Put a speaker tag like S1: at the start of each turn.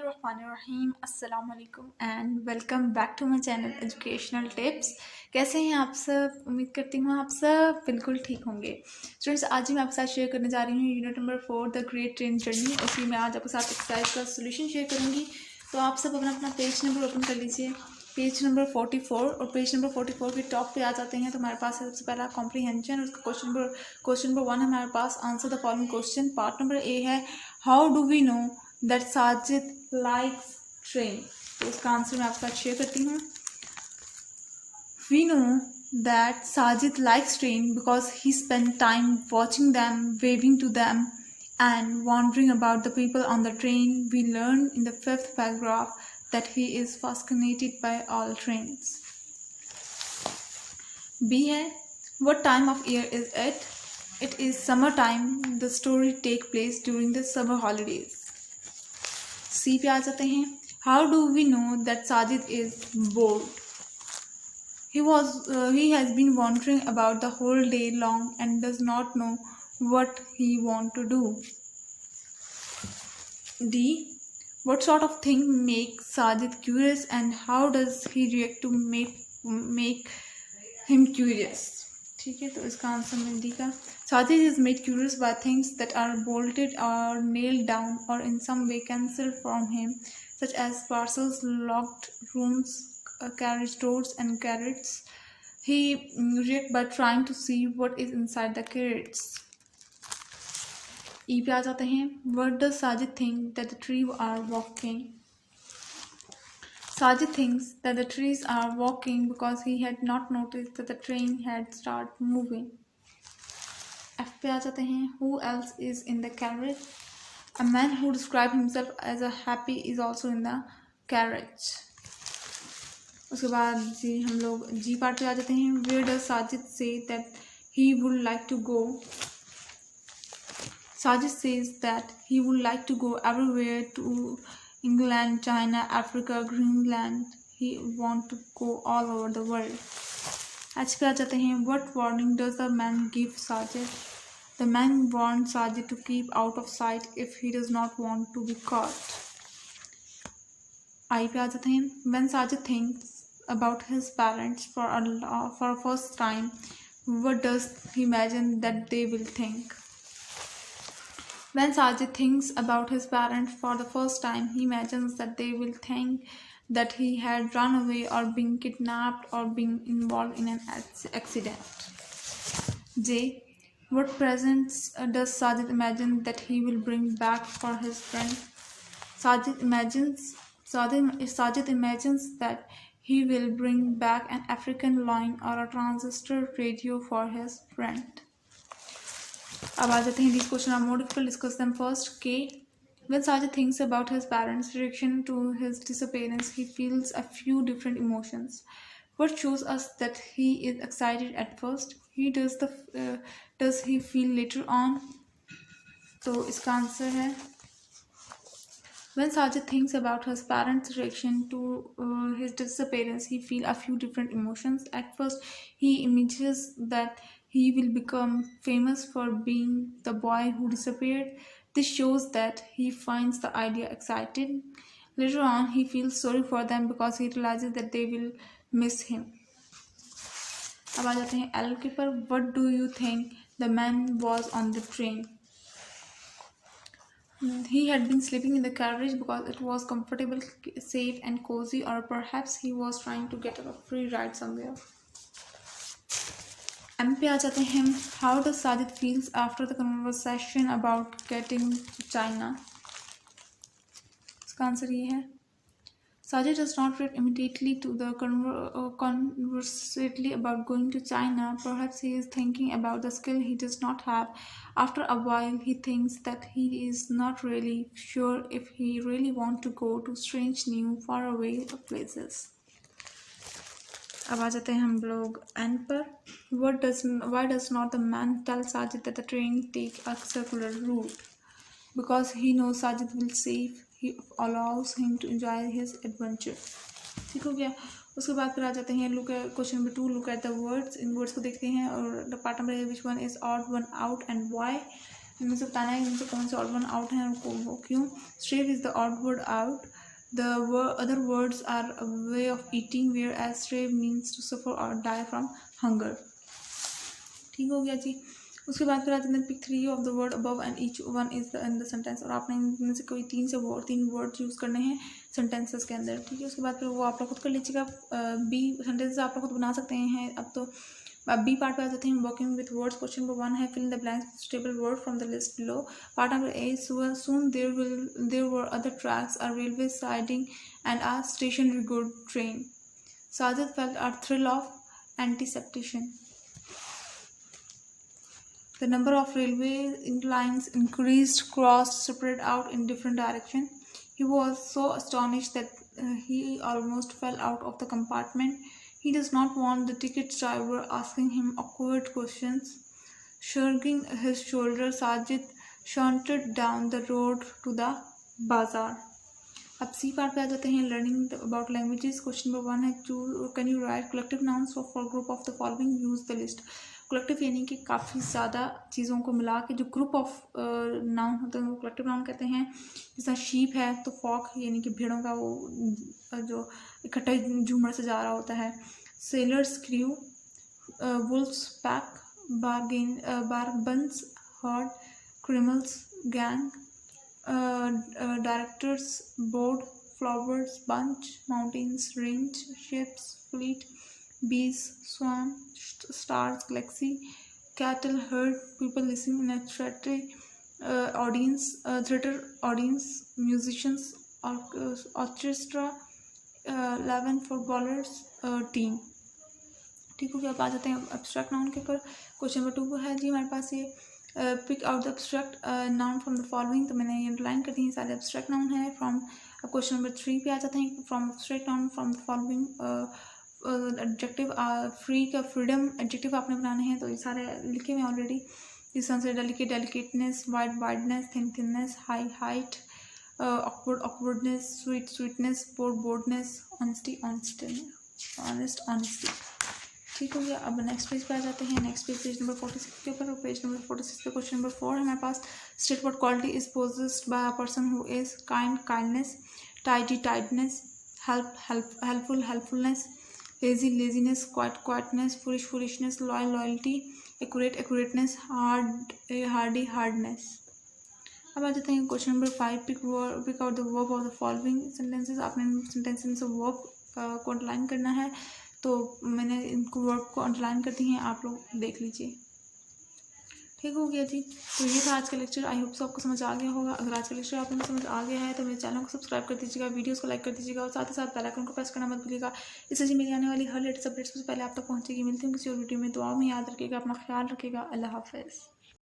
S1: बिस्मिल्लाहिर्रहमानिर्रहीम अस्सलाम वालेकुम and welcome back to my channel educational tips. कैसे हैं आप सब? उम्मीद करती हूँ आप सब बिल्कुल ठीक होंगे। स्टूडेंट्स, आज ही मैं आपके साथ शेयर करने जा रही हूँ unit number 4 the great train journey. उसी में आज आपके साथ एक्सरसाइज का सोल्यूशन शेयर करूँगी। तो आप सब अपना अपना पेज नंबर ओपन कर लीजिए, पेज नंबर 44। और पेज नंबर 44 के टॉप पे आ जाते हैं तो हमारे पास है सबसे पहला कॉम्प्रीहेंशन। उसका क्वेश्चन नंबर 1 है हमारे पास, answer the following question. Part number A है how do we know that Sajid likes train. तो उसका आंसर मैं आपके साथ शेयर करती हूँ। We know that Sajid likes train because he spend time watching them, waving to them and wondering about the people on the train. We learn in the 5th paragraph that he is fascinated by all trains. B है what time of year is it? It is summer time. The story take place during the summer holidays. C पे आ जाते हैं how do we know that Sajid is bored? He has been wandering about the whole day long and does not know what he want to do. D. What sort of thing makes Sajid curious and how does he react to make him curious? ठीक है, तो इसका answer मैं D का Sajid is made curious by things that are bolted or nailed down or in some way cancelled from him, such as parcels, locked rooms, carriage doors and carrots. He reacts by trying to see what is inside the carrots. ई पे आ जाते हैं what does Sajid think that the trees are walking? Sajid thinks that the trees are walking because he had not noticed that the train had started moving. F पे आ जाते हैं who else is in the carriage? A man who described himself as a happy is also in the carriage. उसके बाद जी हम लोग जी part पे आ जाते हैं where does Sajid say that he would like to go? Sajid says that he would like to go everywhere, to England, China, Africa, Greenland. He wants to go all over the world. आज पे आ जाते हैं what warning does the man give Sajid? The man warns Sajid to keep out of sight if he does not want to be caught. आई पे आ जाते हैं when Sajid thinks about his parents for a first time, what does he imagine that they will think? When Sajid thinks about his parents for the first time, he imagines that they will think that he had run away or been kidnapped or been involved in an accident. J. What presents does Sajid imagine that he will bring back for his friend? Sajid imagines that he will bring back an African loin or a transistor radio for his friend. अब आ जाते हैं these questions are more difficult. Discuss them first. K. When Sajid thinks about his parents' reaction to his disappearance, he feels a few different emotions. What shows us that he is excited at first? Does he feel later on? तो इसका answer है when Sajid thinks about his parents' reaction to his disappearance, he feels a few different emotions. At first, he imagines that he will become famous for being the boy who disappeared. This shows that he finds the idea exciting. Later on, he feels sorry for them because he realizes that they will miss him. अब आ जाते हैं L के पर what do you think the man was on the train? He had been sleeping in the carriage because it was comfortable, safe and cozy, or perhaps he was trying to get a free ride somewhere. M पे आ जाते हैं how does Sajid feels after the conversation about getting to China? इसका answer ये है Sajid does not react immediately to the conversation about going to China. Perhaps he is thinking about the skill he does not have. After a while, he thinks that he is not really sure if he really wants to go to strange, new, faraway places. अब आ जाते हैं हम लोग N पर why does not the man tell Sajid that the train take a circular route? Because he knows Sajid will save. He allows him to enjoy his adventure. ठीक हो गया। उसके बाद फिर आ जाते हैं look at question number 2. Look at the words. In words को देखते हैं और the part number है which one is odd one out and why. इनमें से बताना है इनमें से कौन से odd one out हैं और वो क्यों. Stray is the odd word out. The other words are a way of eating, whereas starve means to suffer or die from hunger. ठीक हो गया जी। उसके बाद फिर आते हैं pick 3 of the word above and each one is in the sentence, और आपने इनमें से कोई तीन वर्ड यूज़ करने हैं सेंटेंसेस के अंदर, ठीक है। उसके बाद फिर वो आप लोग खुद कर लीजिएगा। बी सेंटेंसेस आप लोग खुद बना सकते हैं। अब बी पार्ट पे आ जाते हैं, working with words. Question number 1 है, fill in the blanks with suitable word from the list below. Part number A, soon there were other tracks, a railway siding and a station good train. Sajid felt a thrill of anticipation. The number of railway lines increased, crossed, spread out in different directions. He was so astonished that he almost fell out of the compartment. He does not want the ticket driver asking him awkward questions. Shrugging his shoulders, Sajid sauntered down the road to the bazaar. अब C part पे आ जाते हैं, learning about languages. Question number 1 है, can you right collective nouns for group of the following, use the list. Collective यानी कि काफ़ी ज़्यादा चीज़ों को मिला के जो ग्रुप ऑफ नाउन होते हैं वो कलेक्टिव नाउन कहते हैं। जैसा शीप है तो फॉक यानी कि भेड़ों का वो जो इकट्ठा झूमर से जा रहा होता है। Sailors crew, wolfs pack, barbarians herd, criminals gang, directors board, flowers bunch, mountains range, ships fleet, bees swarm, stars galaxy, cattle herd, people listening in a theater audience, musicians orchestra, 11 footballers team। ठीक हो गया। अब आ जाते हैं abstract noun के ऊपर। Question number 2 है जी हमारे पास ये, pick out the abstract noun from the following. तो मैंने ये अंडरलाइन कर दी है, सारे एब्स्ट्रैक्ट नाउन है फ्रॉम। अब क्वेश्चन नंबर 3 पे आ जाते हैं, from abstract noun from the following adjective. Free का फ्रीडम एडजेक्टिव आपने बनाने हैं, तो ये सारे लिखे हुए हैं ऑलरेडी। जिस तरह से delicate delicateness, wide wideness, thin thinness, high height, awkward awkwardness, sweet sweetness, bold boldness, honesty honest honesty. ठीक हो गया। अब नेक्स्ट पेज पे आ जाते हैं। नेक्स्ट पेज नंबर 46 के ऊपर, और पेज नंबर 46 पे क्वेश्चन नंबर 4 है हमारे पास। State what quality is possessed by a person who is kind kindness, tidy tidiness, helpful helpfulness, lazy laziness, quiet quietness, foolish foolishness, loyal loyalty, accurate accurateness, hardy hardness. अब आ जाते हैं question number 5, pick out the verb of the following sentences. आपने sentences से verb को underline करना है, तो मैंने इनको वर्ब को अंडरलाइन कर दी हैं, आप लोग देख लीजिए। ठीक हो गया जी। तो ये था आज का लेक्चर। आई होप सो आपको समझ आ गया होगा। अगर आज का लेक्चर आप लोगों को समझ आ गया है तो मेरे चैनल को सब्सक्राइब कर दीजिएगा, वीडियोस को लाइक कर दीजिएगा, और साथ ही साथ बेल आइकन को प्रेस करना मत भूलिएगा। इससे जी मेरी आने वाली हर लेटेस्ट अपडेट्स सबसे पहले आप तक पहुंचेगी। मिलती हूँ किसी और वीडियो में। दुआ में याद रखिएगा, अपना ख्याल रखिएगा। अल्लाह हाफिज़।